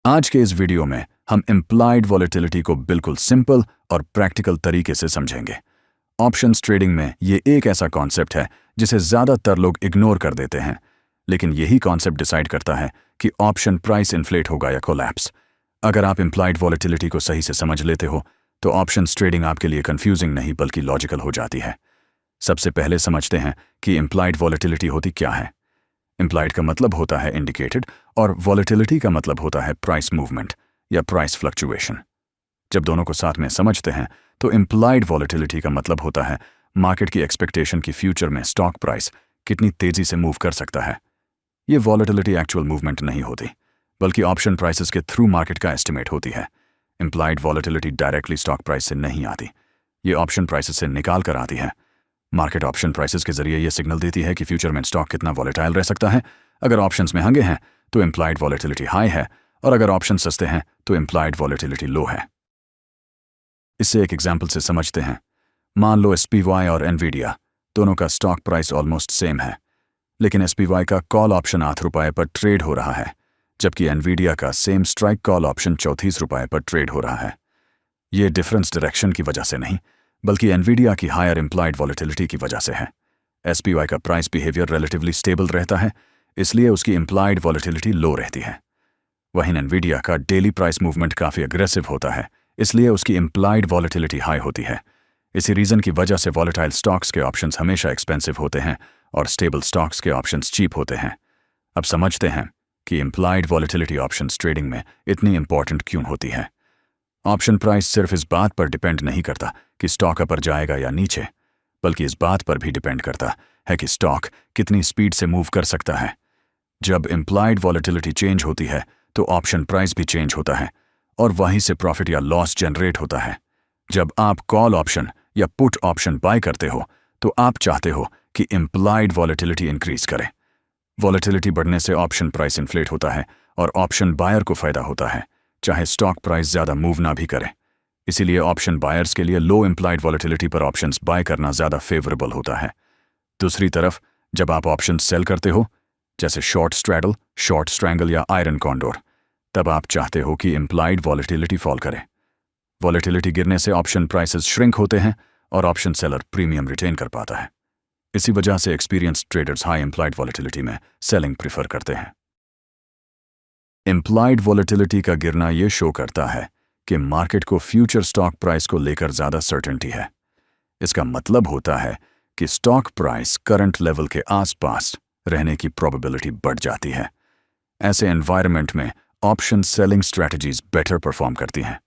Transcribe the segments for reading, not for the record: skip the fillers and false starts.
आज के इस वीडियो में हम इम्प्लाइड वॉलेटिलिटी को बिल्कुल सिंपल और प्रैक्टिकल तरीके से समझेंगे। ऑप्शंस ट्रेडिंग में ये एक ऐसा कॉन्सेप्ट है जिसे ज़्यादातर लोग इग्नोर कर देते हैं, लेकिन यही कॉन्सेप्ट डिसाइड करता है कि ऑप्शन प्राइस इन्फ्लेट होगा या कोलैप्स। अगर आप इम्प्लाइड वॉलेटिलिटी को सही से समझ लेते हो तो ऑप्शंस ट्रेडिंग आपके लिए कंफ्यूजिंग नहीं बल्कि लॉजिकल हो जाती है। सबसे पहले समझते हैं कि इम्प्लाइड वॉलेटिलिटी होती क्या है। इम्प्लाइड का मतलब होता है इंडिकेटेड और वॉलेटिलिटी का मतलब होता है प्राइस मूवमेंट या प्राइस फ्लक्चुएशन। जब दोनों को साथ में समझते हैं तो इम्प्लाइड वॉलेटिलिटी का मतलब होता है मार्केट की एक्सपेक्टेशन की फ्यूचर में स्टॉक प्राइस कितनी तेजी से मूव कर सकता है। ये वॉलेटिलिटी एक्चुअल मूवमेंट नहीं होती बल्कि ऑप्शन प्राइसेस के थ्रू मार्केट का एस्टिमेट होती है। Implied volatility directly stock price से नहीं आती, ये ऑप्शन प्राइसेस से निकाल कर आती है। मार्केट ऑप्शन प्राइसेस के जरिए ये सिग्नल देती है कि फ्यूचर में स्टॉक कितना वॉलेटाइल रह सकता है। अगर ऑप्शंस महंगे हैं तो इम्प्लाइड वॉलेटिलिटी हाई है और अगर ऑप्शन सस्ते हैं तो इम्प्लाइड वॉलेटिलिटी लो है। इससे एक एग्जाम्पल से समझते हैं। मान लो SPY और एनवीडिया दोनों का स्टॉक प्राइस ऑलमोस्ट सेम है, लेकिन SPY का कॉल ऑप्शन 8 रुपये पर ट्रेड हो रहा है, जबकि एनवीडिया का सेम स्ट्राइक कॉल ऑप्शन 34 रुपये पर ट्रेड हो रहा है। ये डिफरेंस डायरेक्शन की वजह से नहीं बल्कि एनवीडिया की हायर इम्प्लाइड वॉलेटिलिटी की वजह से है। SPY का प्राइस बिहेवियर रिलेटिवली स्टेबल रहता है, इसलिए उसकी इम्प्लाइड वॉलेटिलिटी लो रहती है। वहीं एनवीडिया का डेली प्राइस मूवमेंट काफ़ी अग्रेसिव होता है, इसलिए उसकी इम्प्लाइड वॉलेटिलिटी हाई होती है। इसी रीज़न की वजह से वॉलेटाइल स्टॉक्स के ऑप्शंस हमेशा एक्सपेंसिव होते हैं और स्टेबल स्टॉक्स के ऑप्शंस चीप होते हैं। अब समझते हैं कि इम्प्लाइड वॉलेटिलिटी ऑप्शंस ट्रेडिंग में इतनी इंपॉर्टेंट क्यों होती है। ऑप्शन प्राइस सिर्फ इस बात पर डिपेंड नहीं करता कि स्टॉक ऊपर जाएगा या नीचे, बल्कि इस बात पर भी डिपेंड करता है कि स्टॉक कितनी स्पीड से मूव कर सकता है। जब इम्प्लाइड वॉलेटिलिटी चेंज होती है तो ऑप्शन प्राइस भी चेंज होता है और वहीं से प्रॉफिट या लॉस जनरेट होता है। जब आप कॉल ऑप्शन या पुट ऑप्शन बाय करते हो तो आप चाहते हो कि इम्प्लाइड वॉलेटिलिटी इंक्रीज करे। वॉलेटिलिटी बढ़ने से ऑप्शन प्राइस इन्फ्लेट होता है और ऑप्शन बायर को फायदा होता है, चाहे स्टॉक प्राइस ज़्यादा मूव ना भी करे। इसीलिए ऑप्शन बायर्स के लिए लो इम्प्लाइड वॉलेटिलिटी पर ऑप्शंस बाय करना ज़्यादा फेवरेबल होता है। दूसरी तरफ जब आप ऑप्शन सेल करते हो, जैसे शॉर्ट स्ट्रैडल, शॉर्ट स्ट्रैंगल या आयरन कॉन्डोर, तब आप चाहते हो कि इम्प्लाइड वॉलेटिलिटी फॉल करे। वॉलेटिलिटी गिरने से ऑप्शन प्राइसेस श्रिंक होते हैं और ऑप्शन सेलर प्रीमियम रिटेन कर पाता है। इसी वजह से experienced traders high implied volatility में सेलिंग प्रीफर करते हैं। इम्प्लाइड वॉलेटिलिटी का गिरना ये शो करता है कि मार्केट को फ्यूचर स्टॉक प्राइस को लेकर ज़्यादा सर्टेनिटी है। इसका मतलब होता है कि स्टॉक प्राइस करंट लेवल के आसपास रहने की प्रोबेबिलिटी बढ़ जाती है। ऐसे एनवायरनमेंट में option selling strategies better perform करती हैं।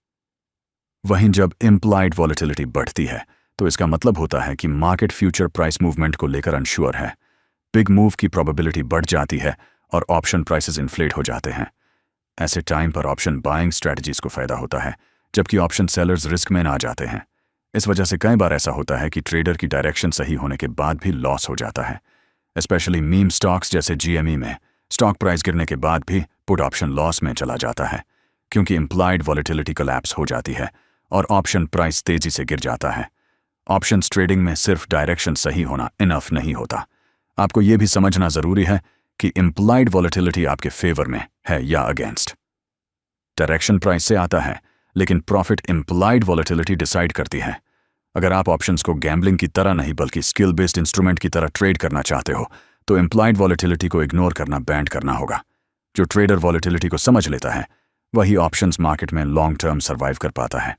वहीं जब इम्प्लाइड वॉलेटिलिटी बढ़ती है तो इसका मतलब होता है कि मार्केट फ्यूचर प्राइस मूवमेंट को लेकर अनश्योर है। बिग मूव की प्रोबेबिलिटी बढ़ जाती है और ऑप्शन प्राइसेस इन्फ्लेट हो जाते हैं। ऐसे टाइम पर ऑप्शन बाइंग स्ट्रैटेजीज को फायदा होता है, जबकि ऑप्शन सेलर्स रिस्क में आ जाते हैं। इस वजह से कई बार ऐसा होता है कि ट्रेडर की डायरेक्शन सही होने के बाद भी लॉस हो जाता है। स्पेशली मीम स्टॉक्स जैसे GME में स्टॉक प्राइस गिरने के बाद भी पुट ऑप्शन लॉस में चला जाता है, क्योंकि इम्प्लाइड वॉलेटिलिटी कोलैप्स हो जाती है और ऑप्शन प्राइस तेजी से गिर जाता है। ऑप्शंस ट्रेडिंग में सिर्फ डायरेक्शन सही होना इनफ नहीं होता, आपको ये भी समझना ज़रूरी है कि इम्प्लाइड वॉलेटिलिटी आपके फेवर में है या अगेंस्ट। डायरेक्शन प्राइस से आता है, लेकिन प्रॉफिट इम्प्लाइड वॉलेटिलिटी डिसाइड करती है। अगर आप ऑप्शंस को गैम्बलिंग की तरह नहीं बल्कि स्किल बेस्ड इंस्ट्रूमेंट की तरह ट्रेड करना चाहते हो तो इम्प्लाइड वॉलेटिलिटी को इग्नोर करना बैंड करना होगा। जो ट्रेडर वॉलेटिलिटी को समझ लेता है वही ऑप्शंस मार्केट में लॉन्ग टर्म सर्वाइव कर पाता है।